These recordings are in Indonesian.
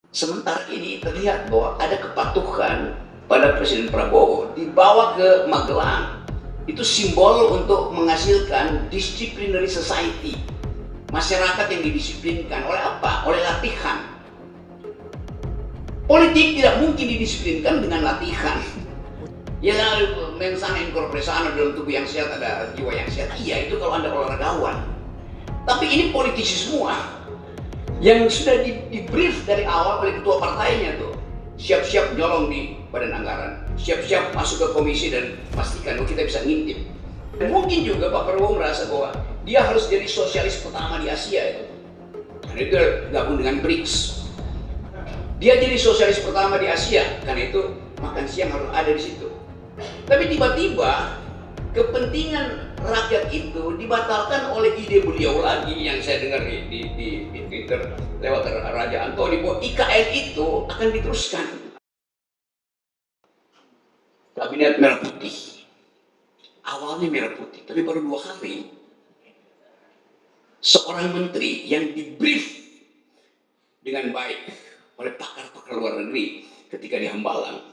Sementara ini terlihat bahwa ada kepatuhan pada Presiden Prabowo dibawa ke Magelang. Itu simbol untuk menghasilkan disciplinary society. Masyarakat yang didisiplinkan oleh apa? Oleh latihan. Politik tidak mungkin didisiplinkan dengan latihan. Ya, mensana in corpore sano, dalam tubuh yang sehat ada jiwa yang sehat. Iya, itu kalau Anda olahragawan. Tapi ini politisi semua yang sudah di brief dari awal oleh ketua partainya tuh, siap-siap nyolong di badan anggaran, siap-siap masuk ke komisi dan pastikan bahwa kita bisa ngintip. Dan mungkin juga Pak Prabowo merasa bahwa dia harus jadi sosialis pertama di Asia itu, karena itu gabung dengan BRICS. Dia jadi sosialis pertama di Asia, karena itu makan siang harus ada di situ. Tapi tiba-tiba kepentingan rakyat itu dibatalkan oleh ide beliau lagi yang saya dengar di Twitter lewat Raja Antoni bahwa IKN itu akan diteruskan. Kabinet merah putih. Awalnya merah putih, tapi baru 2 hari seorang menteri yang dibrief dengan baik oleh pakar-pakar luar negeri ketika di Hambalang,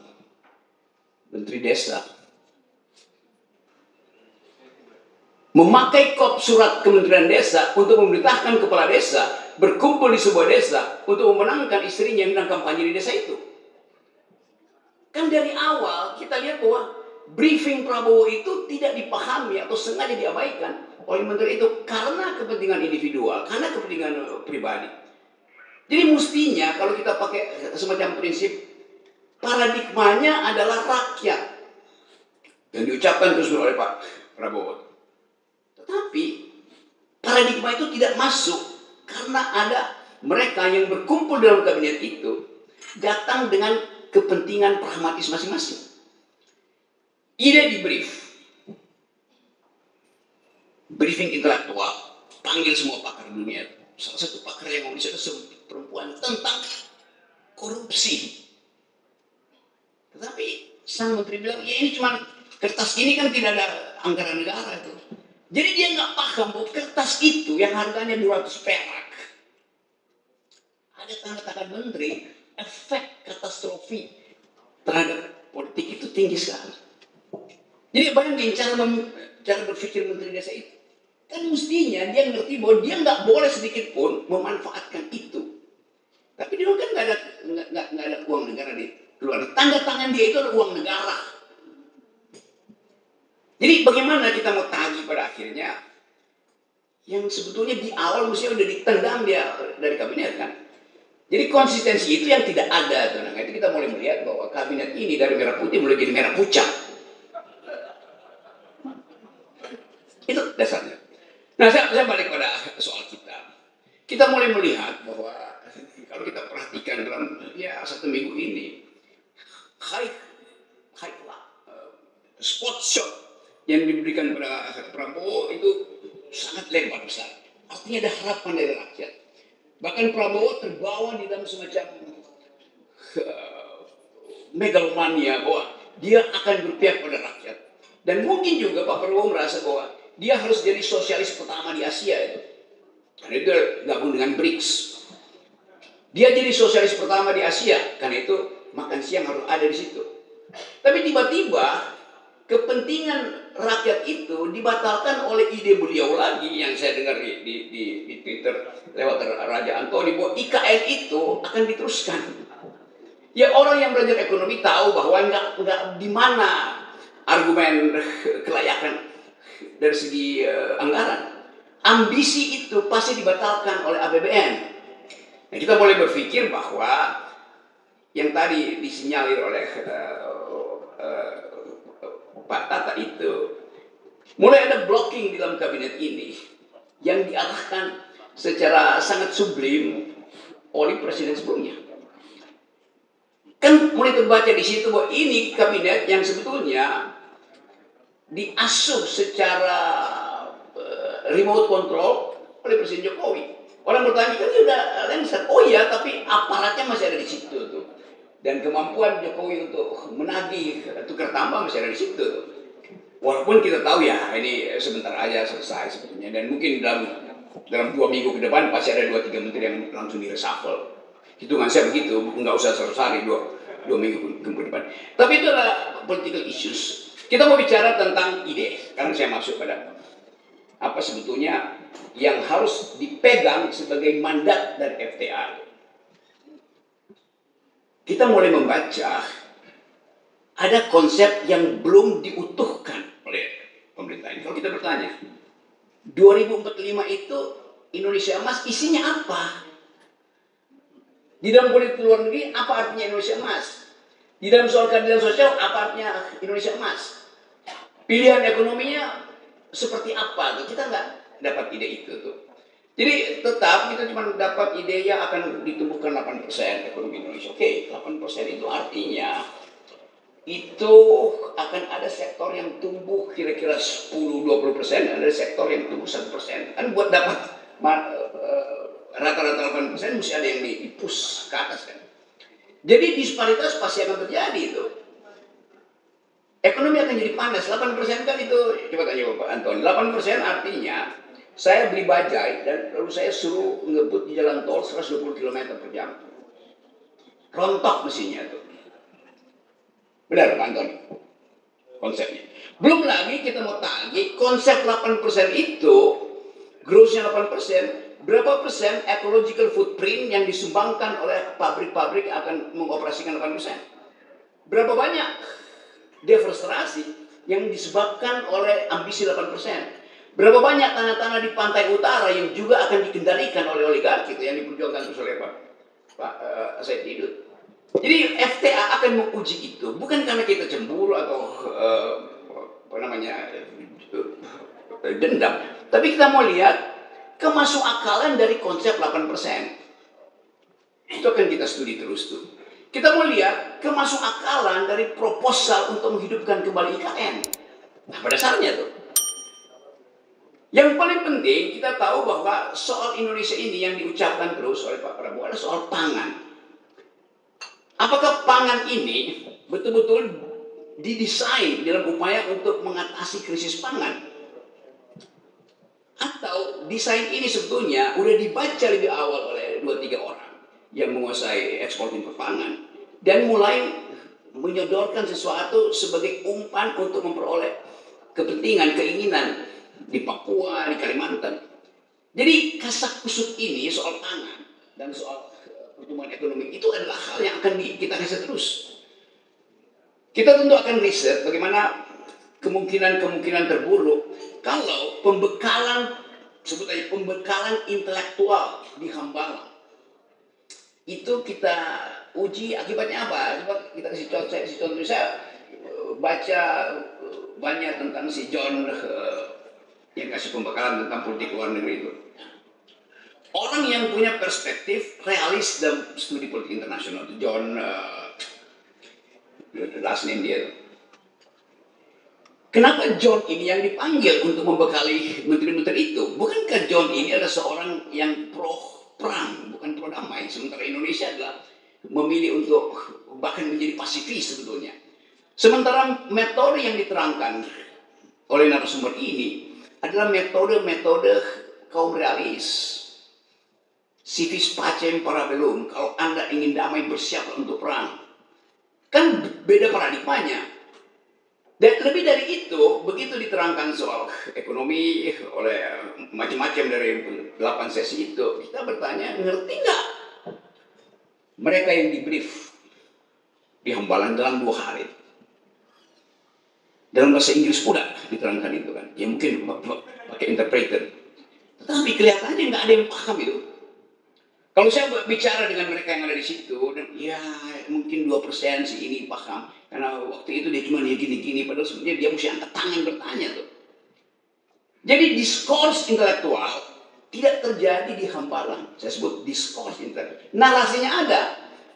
Menteri Desa, memakai kop surat Kementerian Desa untuk memerintahkan kepala desa berkumpul di sebuah desa untuk memenangkan istrinya yang menang kampanye di desa itu. Kan dari awal kita lihat bahwa briefing Prabowo itu tidak dipahami atau sengaja diabaikan oleh menteri itu karena kepentingan individual, karena kepentingan pribadi. Jadi mestinya kalau kita pakai semacam prinsip, paradigmanya adalah rakyat yang diucapkan terus oleh Pak Prabowo. Tetapi paradigma itu tidak masuk karena ada mereka yang berkumpul dalam kabinet itu datang dengan kepentingan pragmatis masing-masing. Ide di briefing intelektual, panggil semua pakar dunia. Salah satu pakar yang ngomong itu perempuan tentang korupsi. Tetapi sang menteri bilang, ya ini cuma kertas ini kan tidak ada anggaran negara itu. Jadi dia nggak paham bahwa kertas itu yang harganya 200 perak. Ada tanda tangan menteri, efek katastrofi terhadap politik itu tinggi sekali. Jadi bayangin cara berpikir menteri desa itu. Kan mestinya dia ngerti bahwa dia nggak boleh sedikit pun memanfaatkan itu. Tapi dia kan nggak ada uang negara di keluar. Tanda tangan dia itu ada uang negara. Jadi bagaimana kita mau tagih pada akhirnya yang sebetulnya di awal mestinya udah ditendang dia dari kabinet kan. Jadi konsistensi itu yang tidak ada. Nah, itu kita mulai melihat bahwa kabinet ini dari merah putih mulai jadi merah pucat. Itu dasarnya. Nah, saya balik pada soal kita. Kita mulai melihat bahwa kalau kita perhatikan dalam satu minggu ini, high spot shot yang diberikan pada Prabowo itu sangat lebar besar. Artinya ada harapan dari rakyat. Bahkan Prabowo terbawa di dalam semacam megalomania bahwa dia akan berpihak pada rakyat. Dan mungkin juga Pak Prabowo merasa bahwa dia harus jadi sosialis pertama di Asia itu. Karena itu gabung dengan BRICS. Dia jadi sosialis pertama di Asia, karena itu makan siang harus ada di situ. Tapi tiba-tiba kepentingan rakyat itu dibatalkan oleh ide beliau lagi yang saya dengar di Twitter lewat Raja Antoni bahwa IKN itu akan diteruskan. Ya orang yang belajar ekonomi tahu bahwa nggak di mana argumen kelayakan dari segi anggaran. Ambisi itu pasti dibatalkan oleh APBN. Nah, kita boleh berpikir bahwa yang tadi disinyalir oleh Pak Tata itu mulai ada blocking di dalam kabinet ini yang diarahkan secara sangat sublim oleh presiden sebelumnya. Kan mulai terbaca di situ bahwa ini kabinet yang sebetulnya diasuh secara remote control oleh Presiden Jokowi. Orang bertanya kan dia udah lengser. Oh iya, tapi aparatnya masih ada di situ tuh. Dan kemampuan Jokowi untuk menagih tukar tambah masih ada di situ tuh. Walaupun kita tahu ya ini sebentar aja selesai sebetulnya, dan mungkin dalam 2 minggu ke depan pasti ada 2-3 menteri yang langsung di reshuffle. Hitungan saya begitu, nggak usah 100 hari, dua minggu ke depan. Tapi itu adalah political issues. Kita mau bicara tentang ide. Sekarang saya masuk pada apa sebetulnya yang harus dipegang sebagai mandat dari FTA. Kita mulai membaca ada konsep yang belum diutuhkan oleh pemerintah ini. Kalau kita bertanya, 2045 itu Indonesia emas isinya apa? Di dalam politik luar negeri, apa artinya Indonesia emas? Di dalam soal keadilan sosial, apa artinya Indonesia emas? Pilihan ekonominya seperti apa? Kita nggak dapat ide itu tuh. Jadi tetap kita cuma dapat ide yang akan ditumbuhkan 8% ekonomi Indonesia. Oke, 8% itu artinya itu akan ada sektor yang tumbuh kira-kira 10-20%, ada sektor yang tumbuh 1%. Kan buat dapat rata-rata 8% mesti ada yang di-push ke atas kan. Jadi disparitas pasti akan terjadi itu. Ekonomi akan jadi panas. 8% kan itu, coba tanya Bapak Anton, 8% artinya saya beli bajai dan lalu saya suruh ngebut di jalan tol 120 km per jam. Rontok mesinnya itu. Benar Pak Anton? Konsepnya. Belum lagi kita mau tagih konsep 8% itu, grossnya 8%, berapa persen ecological footprint yang disumbangkan oleh pabrik-pabrik akan mengoperasikan 8%? Berapa banyak deforestasi yang disebabkan oleh ambisi 8%? Berapa banyak tanah-tanah di pantai utara yang juga akan dikendalikan oleh oligarki itu yang diperjuangkan terus oleh Pak Said Didu. Jadi FTA akan menguji itu bukan karena kita cemburu atau dendam, tapi kita mau lihat kemasukakalan dari konsep 8%. Itu akan kita studi terus tuh. Kita mau lihat kemasukakalan dari proposal untuk menghidupkan kembali IKN. Nah, pada dasarnya tuh. Yang paling penting kita tahu bahwa soal Indonesia ini yang diucapkan terus oleh Pak Prabowo adalah soal pangan. Apakah pangan ini betul-betul didesain dalam upaya untuk mengatasi krisis pangan? Atau desain ini sebetulnya udah dibaca lebih awal oleh 2-3 orang yang menguasai ekspor impor pangan dan mulai menyodorkan sesuatu sebagai umpan untuk memperoleh kepentingan, keinginan di Papua, di Kalimantan. Jadi kasak kusuk ini soal pangan dan soal pertumbuhan ekonomi itu adalah hal yang akan kita riset terus. Kita tentu akan riset bagaimana kemungkinan terburuk kalau pembekalan, sebut aja pembekalan intelektual di Hambalang itu kita uji akibatnya apa? Coba kita kasih contoh. Saya baca banyak tentang si John yang kasih pembekalan tentang politik luar negeri itu. Orang yang punya perspektif realis dalam studi politik internasional itu John last name dia. Kenapa John ini yang dipanggil untuk membekali menteri-menteri itu? Bukankah John ini adalah seorang yang pro perang, bukan pro damai? Sementara Indonesia adalah memilih untuk bahkan menjadi pasifis sebetulnya. Sementara metode yang diterangkan oleh narasumber ini adalah metode kaum realis. Civis pacem para belum. Kalau Anda ingin damai, bersiaplah untuk perang. Kan beda paradigmanya. Dan lebih dari itu, begitu diterangkan soal ekonomi oleh macam-macam dari 8 sesi itu, kita bertanya, ngerti nggak mereka yang di-brief di Hambalang dalam 2 hari? Dalam bahasa Inggris pula diterangkan itu kan. Ya mungkin pakai interpreter. Tetapi kelihatannya nggak ada yang paham itu. Kalau saya bicara dengan mereka yang ada di situ, dan ya mungkin 2% sih ini paham. Karena waktu itu dia cuma gini-gini, padahal sebenarnya dia mesti angkat tangan bertanya tuh. Jadi diskurs intelektual tidak terjadi di Hambalang. Saya sebut diskurs intelektual. Narasinya ada,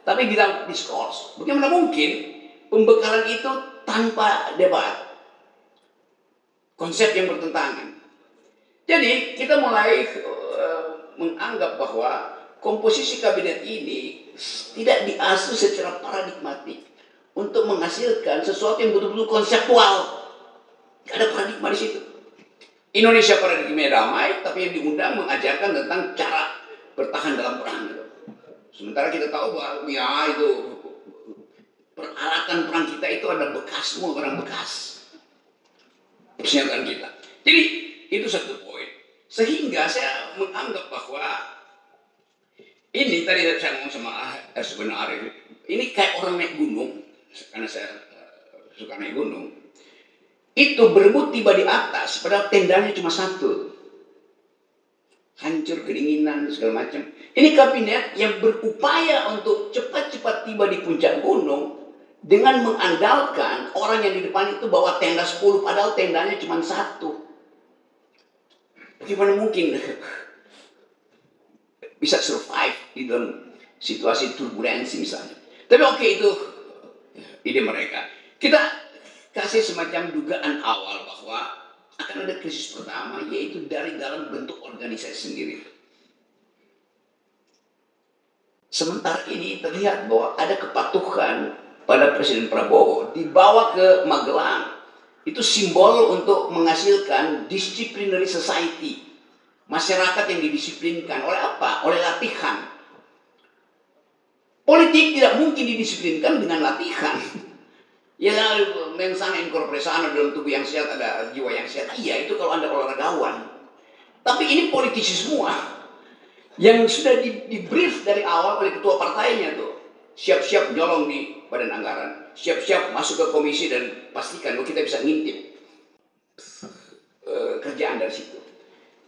tapi bila diskurs. Bagaimana mungkin pembekalan itu tanpa debat? Konsep yang bertentangan. Jadi kita mulai menganggap bahwa komposisi kabinet ini tidak diasuh secara paradigmatik untuk menghasilkan sesuatu yang betul-betul konseptual. Gak ada paradigma di situ. Indonesia paradigma damai, tapi yang diundang mengajarkan tentang cara bertahan dalam perang. Gitu. Sementara kita tahu bahwa ya itu peralatan perang kita itu ada bekas, semua barang bekas persenjataan kita. Jadi itu satu poin. Sehingga saya menganggap bahwa ini tadi saya ngomong sama sebenarnya ini kayak orang naik gunung, karena saya suka naik gunung. Itu berebut tiba di atas, padahal tendanya cuma satu. Hancur, kedinginan, segala macam. Ini kabinet yang berupaya untuk cepat-cepat tiba di puncak gunung dengan mengandalkan orang yang di depan itu bawa tenda 10, padahal tendanya cuma satu. Bagaimana mungkin bisa survive di dalam situasi turbulensi misalnya. Tapi oke, itu ide mereka. Kita kasih semacam dugaan awal bahwa akan ada krisis pertama, yaitu dari dalam bentuk organisasi sendiri. Sementara ini terlihat bahwa ada kepatuhan pada Presiden Prabowo dibawa ke Magelang. Itu simbol untuk menghasilkan disciplinary society. Masyarakat yang didisiplinkan oleh apa? Oleh latihan. Politik tidak mungkin didisiplinkan dengan latihan. Ya, mensana in corpore sano, dalam tubuh yang sehat ada jiwa yang sehat. Iya, itu kalau Anda olahragawan. Tapi ini politisi semua. Yang sudah di-brief dari awal oleh ketua partainya tuh. Siap-siap nyolong di badan anggaran. Siap-siap masuk ke komisi dan pastikan bahwa kita bisa ngintip kerjaan dari situ.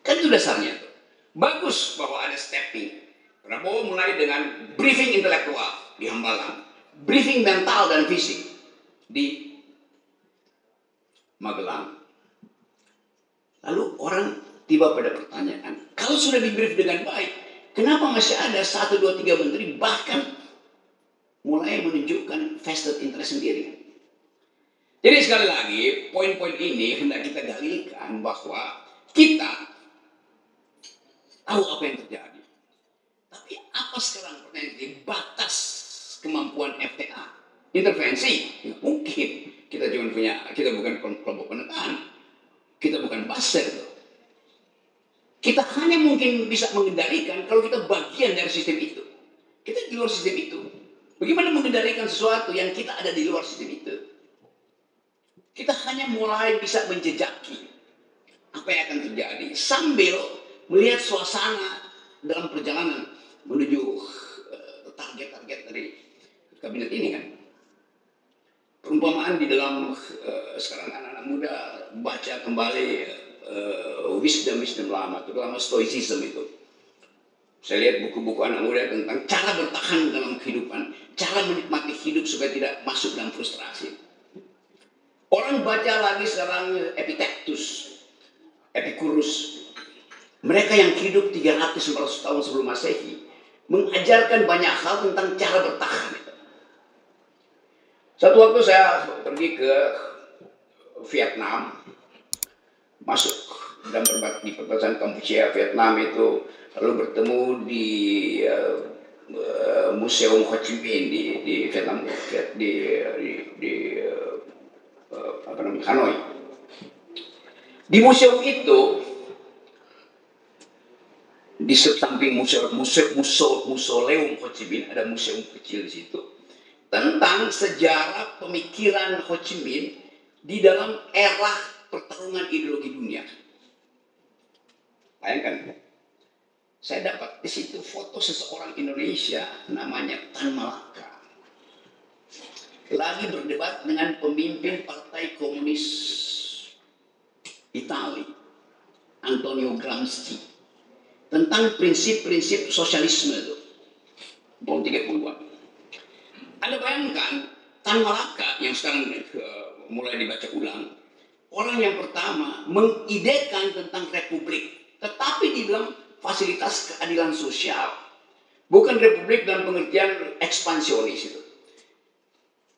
Kan itu dasarnya tuh. Bagus bahwa ada stepping. Prabowo mulai dengan briefing intelektual di Hambalang. Briefing mental dan fisik di Magelang. Lalu orang tiba pada pertanyaan, kalau sudah di-brief dengan baik, kenapa masih ada 1, 2, 3 menteri bahkan mulai menunjukkan vested interest sendiri? Jadi sekali lagi, poin-poin ini hendak kita dalilkan bahwa kita tahu apa yang terjadi. Tapi apa sekarang pertanyaan batas kemampuan FTA? Intervensi? Ya, mungkin. Kita bukan kelompok penekan. Kita bukan buzzer. Kita hanya mungkin bisa mengendalikan kalau kita bagian dari sistem itu. Kita di luar sistem itu. Bagaimana mengendalikan sesuatu yang kita ada di luar sistem itu? Kita hanya mulai bisa menjejaki apa yang akan terjadi sambil melihat suasana dalam perjalanan menuju target-target dari kabinet ini kan. Perumpamaan di dalam sekarang anak-anak muda baca kembali wisdom lama, terutama stoicism itu. Saya lihat buku-buku anak muda tentang cara bertahan dalam kehidupan, cara menikmati hidup supaya tidak masuk dalam frustrasi. Orang baca lagi sekarang Epictetus, Epicurus. Mereka yang hidup 300-400 tahun sebelum Masehi mengajarkan banyak hal tentang cara bertahan. Satu waktu saya pergi ke Vietnam, masuk dan di perbatasan Kampuchea, Vietnam itu, lalu bertemu di Museum Ho Chi Minh di Vietnam, Hanoi. Di museum itu, di samping museum Ho Chi Minh ada museum kecil di situ tentang sejarah pemikiran Ho Chi Minh di dalam era pertarungan ideologi dunia. Bayangkan, saya dapat di situ foto seseorang Indonesia namanya Tan Malaka lagi berdebat dengan pemimpin Partai Komunis Italia, Antonio Gramsci, tentang prinsip-prinsip sosialisme itu, tahun 30-an. Anda bayangkan, Tan Malaka yang sekarang mulai dibaca ulang, orang yang pertama mengidekan tentang republik, tetapi di dalam fasilitas keadilan sosial, bukan republik dalam pengertian ekspansionis itu.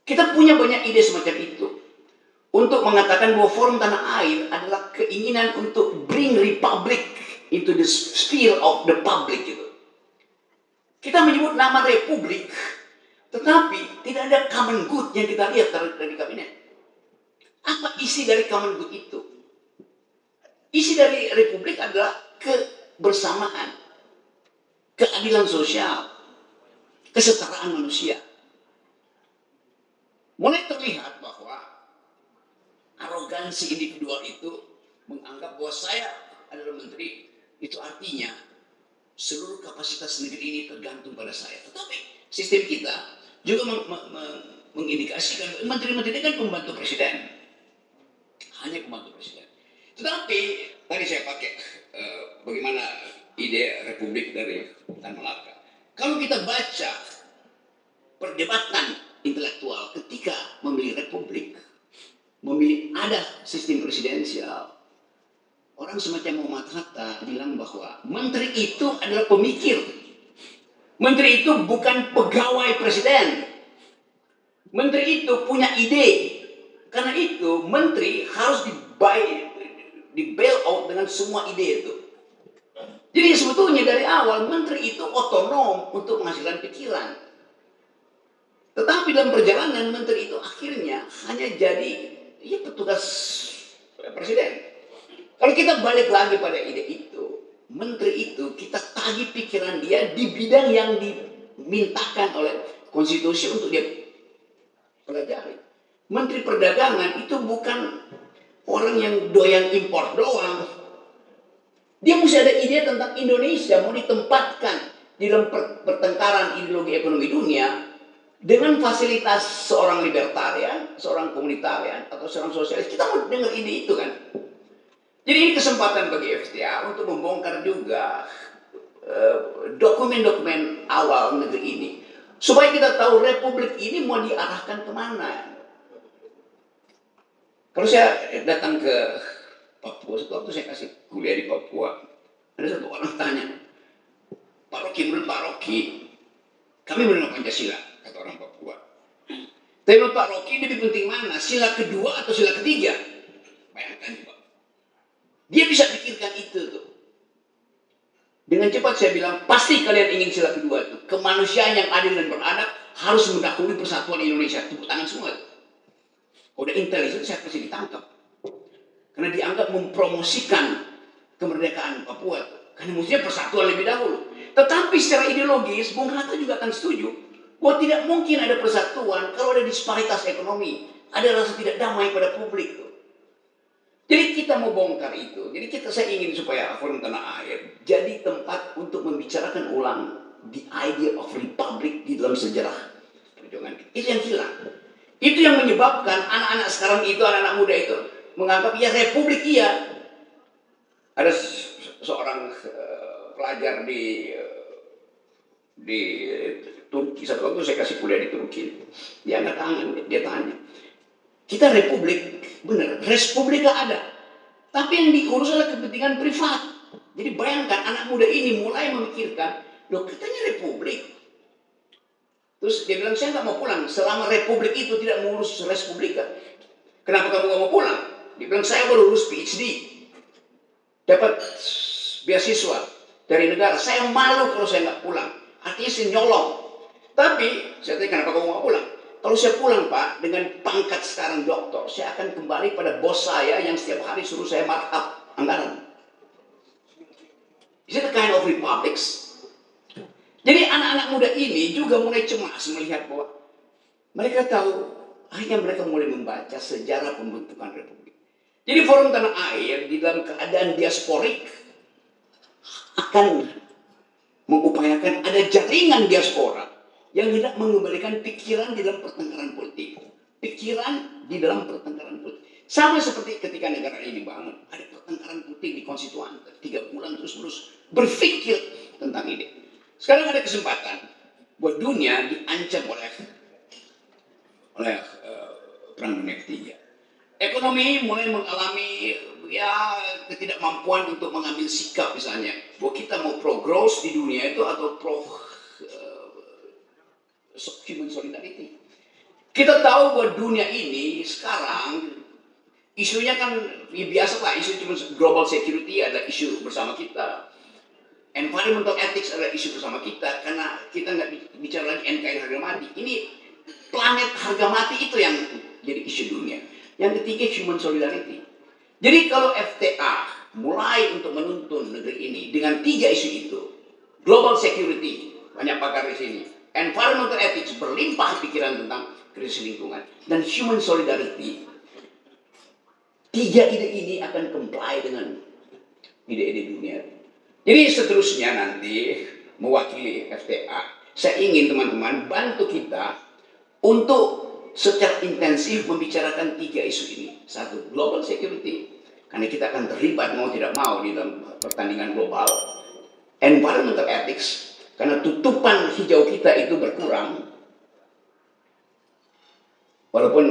Kita punya banyak ide semacam itu untuk mengatakan bahwa Forum Tanah Air adalah keinginan untuk bring republic into the sphere of the public gitu. Kita menyebut nama republik, tetapi tidak ada common good yang kita lihat dari kabinet. Apa isi dari common good itu? Isi dari republik adalah kebersamaan, keadilan sosial, kesetaraan manusia. Mulai terlihat bahwa arogansi individual itu menganggap bahwa saya adalah menteri, itu artinya seluruh kapasitas negeri ini tergantung pada saya. Tetapi sistem kita juga mengindikasikan menteri-menteri kan pembantu presiden, hanya pembantu presiden. Tetapi tadi saya pakai bagaimana ide republik dari Tan Malaka. Kalau kita baca perdebatan intelektual ketika memilih republik, memilih ada sistem presidensial, orang semacam Muhammad Hatta bilang bahwa menteri itu adalah pemikir. Menteri itu bukan pegawai presiden. Menteri itu punya ide. Karena itu menteri harus di bail out dengan semua ide itu. Jadi sebetulnya dari awal menteri itu otonom untuk menghasilkan pikiran. Tetapi dalam perjalanan menteri itu akhirnya hanya jadi petugas presiden. Kalau kita balik lagi pada ide itu, menteri itu kita tagih pikiran dia di bidang yang dimintakan oleh konstitusi untuk dia pelajari. Menteri perdagangan itu bukan orang yang doyan impor doang. Dia mesti ada ide tentang Indonesia mau ditempatkan di dalam pertengkaran ideologi ekonomi dunia dengan fasilitas seorang libertarian, seorang komunitarian, atau seorang sosialis. Kita mau dengar ide itu kan. Jadi ini kesempatan bagi FTA untuk membongkar juga dokumen-dokumen awal negeri ini. Supaya kita tahu republik ini mau diarahkan kemana. Kalau saya datang ke Papua, satu waktu saya kasih kuliah di Papua, ada satu orang tanya, Pak Rocky, menurut Pak Rocky, kami menolak Pancasila, kata orang Papua. Tapi menurut Pak Rocky lebih penting mana, sila kedua atau sila ketiga? Bayangkan Pak. Dia bisa pikirkan itu tuh. Dengan cepat saya bilang, pasti kalian ingin sila kedua itu. Kemanusiaan yang adil dan beradab harus mendahului persatuan Indonesia. Tepuk tangan semua. Udah intelijen saya pasti ditangkap. Karena dianggap mempromosikan kemerdekaan Papua. Karena mestinya persatuan lebih dahulu. Tetapi secara ideologis, Bung Hatta juga akan setuju bahwa tidak mungkin ada persatuan kalau ada disparitas ekonomi. Ada rasa tidak damai pada publik. Jadi kita mau bongkar itu. Jadi saya ingin supaya Forum Tanah Air jadi tempat untuk membicarakan ulang the idea of republic di dalam sejarah perjuangan kita. Itu yang hilang. Itu yang menyebabkan anak-anak sekarang itu, anak-anak muda itu menganggap ya republik iya. Ada seorang pelajar di Turki, satu waktu saya kasih kuliah di Turki, dia angkat tangan, dia tanya, kita republik, benar, respublika ada, tapi yang diurus adalah kepentingan privat. Jadi bayangkan anak muda ini mulai memikirkan, loh katanya republik. Terus dia bilang, saya nggak mau pulang selama republik itu tidak mengurus respublika. Kenapa kamu nggak mau pulang? Dia bilang, saya baru lulus PhD, dapat beasiswa dari negara. Saya malu kalau saya nggak pulang. Artinya saya nyolong. Tapi saya tanya, kenapa kamu nggak pulang? Kalau saya pulang Pak, dengan pangkat sekarang doktor, saya akan kembali pada bos saya yang setiap hari suruh saya markup anggaran. Is it a kind of republics? Jadi anak-anak muda ini juga mulai cemas melihat bahwa mereka tahu, akhirnya mereka mulai membaca sejarah pembentukan republik. Jadi Forum Tanah Air di dalam keadaan diasporik akan mengupayakan ada jaringan diaspora yang hendak mengembalikan pikiran di dalam pertengkaran politik. Pikiran di dalam pertengkaran politik. Sama seperti ketika negara ini dibangun, ada pertengkaran politik di konstituan. 3 bulan terus-menerus berpikir tentang ini. Sekarang ada kesempatan buat dunia diancam oleh Perang Dunia Ketiga. Ekonomi mulai mengalami ketidakmampuan untuk mengambil sikap misalnya bahwa kita mau pro-growth di dunia itu atau human solidarity. Kita tahu bahwa dunia ini sekarang isunya kan biasa lah, isu cuma global security adalah isu bersama kita. Environmental ethics adalah isu bersama kita karena kita nggak bicara lagi NKRI harga mati. Ini planet harga mati itu yang jadi isu dunia. Yang ketiga human solidarity. Jadi kalau FTA mulai untuk menuntun negeri ini dengan 3 isu itu, global security, banyak pakar di sini, environmental ethics, berlimpah pikiran tentang krisis lingkungan, dan human solidarity. Tiga ide ini akan comply dengan ide-ide dunia. Jadi seterusnya nanti mewakili FTA, saya ingin teman-teman bantu kita untuk secara intensif membicarakan tiga isu ini. Satu, global security, karena kita akan terlibat mau tidak mau di dalam pertandingan global. Environmental ethics, karena tutupan hijau kita itu berkurang. Walaupun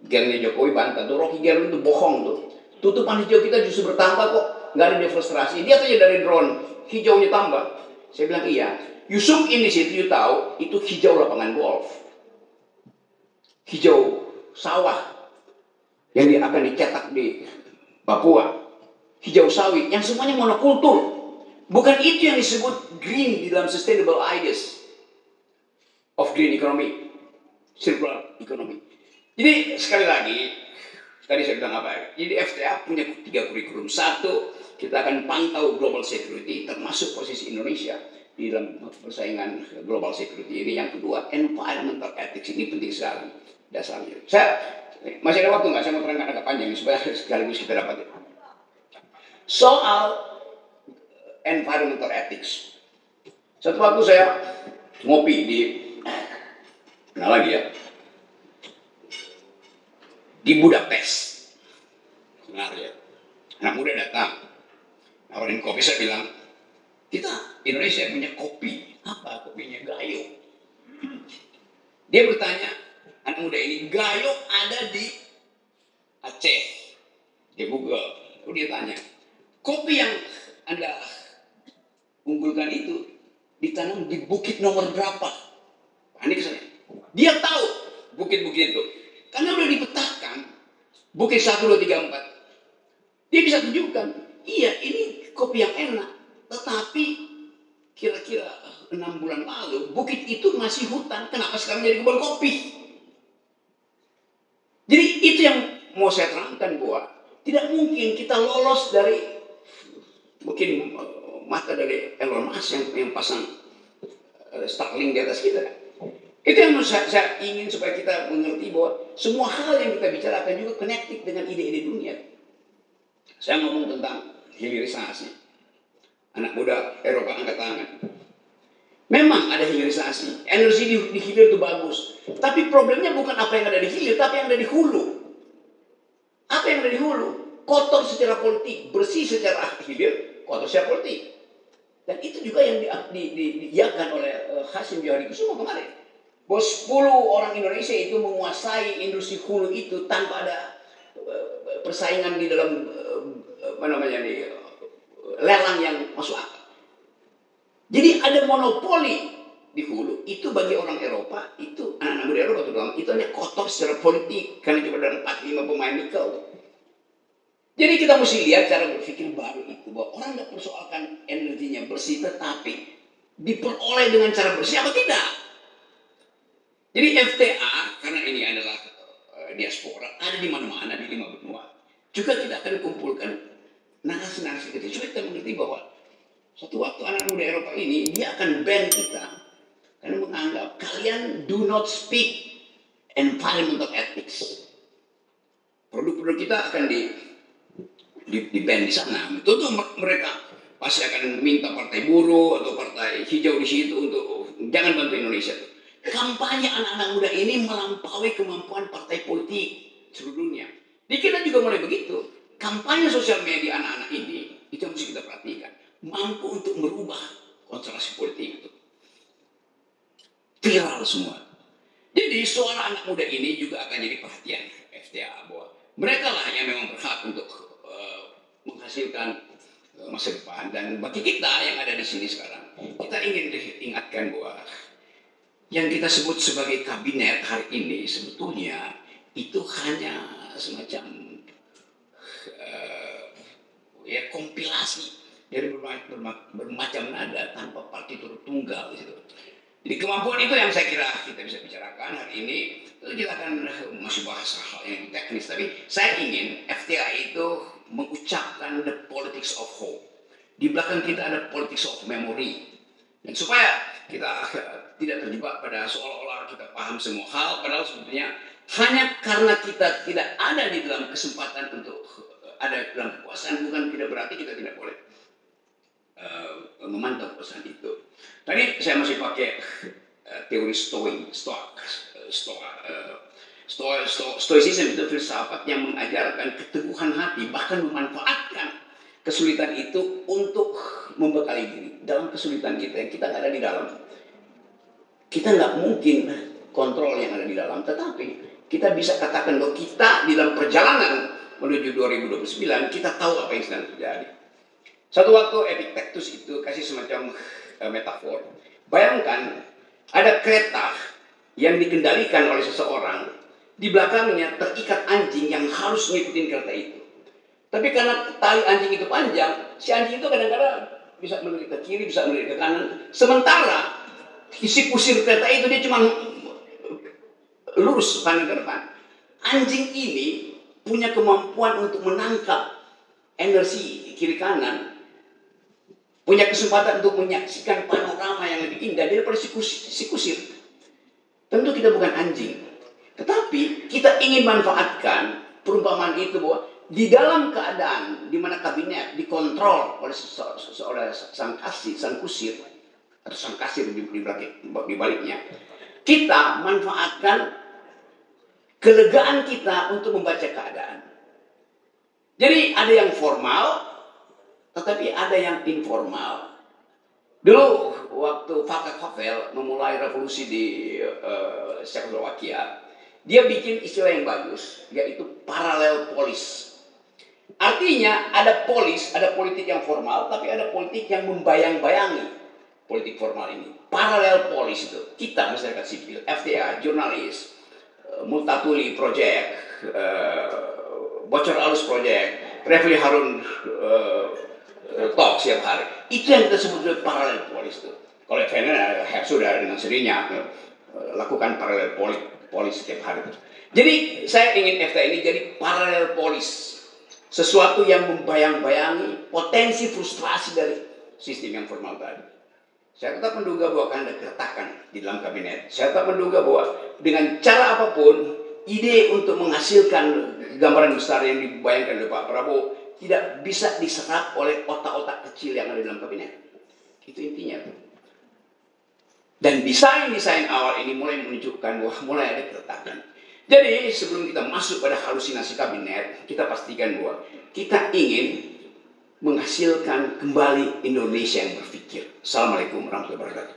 gengnya Jokowi bantah tuh, Rocky Gerung itu bohong tuh. Tutupan hijau kita justru bertambah kok, nggak ada deforestasi. Dia aja dari drone, hijaunya tambah. Saya bilang iya. You zoom in di situ, you tahu itu hijau lapangan golf, hijau sawah yang akan dicetak di Papua, hijau sawit yang semuanya monokultur. Bukan itu yang disebut green di dalam sustainable ideas of green economy, circular economy. Jadi sekali lagi, tadi saya bilang apa ya? Jadi FTA punya 3 kurikulum. Satu, kita akan pantau global security, termasuk posisi Indonesia di dalam persaingan global security ini. Yang kedua, environmental ethics ini penting sekali dasarnya. Saya masih ada waktu nggak? Saya mau terangkan agak panjang supaya sekaligus kita dapat soal environmental ethics. Satu waktu saya ngopi di mana lagi ya? Di Budapest. Sebenarnya anak muda datang nawarin kopi, saya bilang kita Indonesia punya kopi. Apa kopinya? Gayo. Dia bertanya, anak muda ini, Gayo ada di Aceh. Dia Google, lalu dia tanya, kopi yang Anda unggulkan itu ditanam di bukit nomor berapa? Panik saya. Dia tahu bukit-bukit itu. Karena udah dipetakan, bukit 1, 2, 3, 4. Dia bisa tunjukkan, iya ini kopi yang enak. Tetapi kira-kira 6 bulan lalu, bukit itu masih hutan. Kenapa sekarang jadi kebun kopi? Jadi itu yang mau saya terangkan, bahwa tidak mungkin kita lolos dari mungkin mata dari Elon Musk yang pasang Starlink di atas kita. Itu yang saya ingin supaya kita mengerti bahwa semua hal yang kita bicarakan juga connected dengan ide-ide dunia. Saya ngomong tentang hilirisasi. Anak muda Eropa angkat tangan. Memang ada hilirisasi. Energi di hilir itu bagus. Tapi problemnya bukan apa yang ada di hilir, tapi yang ada di hulu. Apa yang ada di hulu? Kotor secara politik, bersih secara hilir, kotor secara politik. Dan itu juga yang diiakan oleh Hasyim Johari Kusumo kemarin. Bahwa 10 orang Indonesia itu menguasai industri hulu itu tanpa ada persaingan di dalam lelang yang masuk akal. Jadi ada monopoli di hulu itu bagi orang Eropa, itu anak-anak muda Eropa terutama, itu hanya kotor secara politik karena cuma ada 4-5 pemain nikel. Jadi kita mesti lihat cara berpikir baru itu, bahwa orang nggak persoalkan energinya bersih, tetapi diperoleh dengan cara bersih apa tidak. Jadi FTA, karena ini adalah diaspora, ada di mana-mana, di 5 benua. Juga kita akan kumpulkan narasi-narasi kita. Supaya kita mengerti bahwa suatu waktu anak muda Eropa ini, dia akan ban kita. Karena menganggap kalian do not speak environmental ethics. Produk-produk kita akan di ban di sana. Tentu mereka pasti akan minta partai buruh atau partai hijau di situ untuk jangan bantu Indonesia. Kampanye anak-anak muda ini melampaui kemampuan partai politik seluruh dunia. Di kita juga mulai begitu. Kampanye sosial media anak-anak ini, itu yang mesti kita perhatikan. Mampu untuk merubah konstelasi politik itu. Viral semua. Jadi suara anak muda ini juga akan jadi perhatian FTA. Bahwa mereka lah yang memang berhak untuk menghasilkan masa depan. Dan bagi kita yang ada di sini sekarang, kita ingin diingatkan bahwa yang kita sebut sebagai kabinet hari ini sebetulnya itu hanya semacam kompilasi dari bermacam nada tanpa partitur tunggal gitu. Jadi kemampuan itu yang saya kira kita bisa bicarakan hari ini. Kita akan masih bahas hal yang teknis, tapi saya ingin FTA itu mengucapkan the politics of hope. Di belakang kita ada politics of memory. Dan supaya kita tidak terjebak pada seolah-olah kita paham semua hal, padahal sebetulnya hanya karena kita tidak ada di dalam kesempatan untuk ada dalam kekuasaan, bukan tidak berarti kita tidak boleh memantau kekuasaan itu. Tadi saya masih pakai teori stoicism itu filsafat yang mengajarkan keteguhan hati, bahkan memanfaatkan kesulitan itu untuk membekali diri. Dalam kesulitan kita yang kita nggak ada di dalam, kita nggak mungkin kontrol yang ada di dalam, tetapi kita bisa katakan bahwa kita di dalam perjalanan menuju 2029 kita tahu apa yang sedang terjadi. Satu waktu Epictetus itu kasih semacam metafor. Bayangkan ada kereta yang dikendalikan oleh seseorang, di belakangnya terikat anjing yang harus ngikutin kereta itu. Tapi karena tali anjing itu panjang, si anjing itu kadang-kadang bisa melirik ke kiri, bisa melirik ke kanan. Sementara isi kusir kereta itu dia cuma lurus pandang ke depan. Anjing ini punya kemampuan untuk menangkap energi kiri kanan, punya kesempatan untuk menyaksikan panorama yang lebih indah daripada si kusir. Tentu kita bukan anjing, tetapi kita ingin manfaatkan perumpamaan itu bahwa di dalam keadaan di mana kabinet dikontrol oleh sang kusir atau sang kasir di baliknya, kita manfaatkan kelegaan kita untuk membaca keadaan. Jadi ada yang formal, tetapi ada yang informal. Dulu waktu Václav Havel memulai revolusi di Czechoslovakia, dia bikin istilah yang bagus, yaitu paralel polis. Artinya ada polis, ada politik yang formal, tapi ada politik yang membayang-bayangi politik formal ini. Paralel polis itu, kita masyarakat sipil, FTA, jurnalis, Multatuli Project, Bocor Alus Project, Refli Harun talk setiap hari. Itu yang kita sebut dengan paralel polis itu. Kalau FNN sudah dengan sendirinya lakukan paralel polis setiap hari. Jadi saya ingin FTA ini jadi paralel polis. Sesuatu yang membayang-bayangi potensi frustrasi dari sistem yang formal tadi. Saya tetap menduga bahwa akan ada keretakan di dalam kabinet. Saya tetap menduga bahwa dengan cara apapun, ide untuk menghasilkan gambaran besar yang dibayangkan oleh Pak Prabowo tidak bisa diserap oleh otak-otak kecil yang ada di dalam kabinet. Itu intinya. Dan desain awal ini mulai menunjukkan bahwa mulai ada keretakan. Jadi sebelum kita masuk pada halusinasi kabinet, kita pastikan bahwa kita ingin menghasilkan kembali Indonesia yang berpikir. Assalamualaikum warahmatullahi wabarakatuh.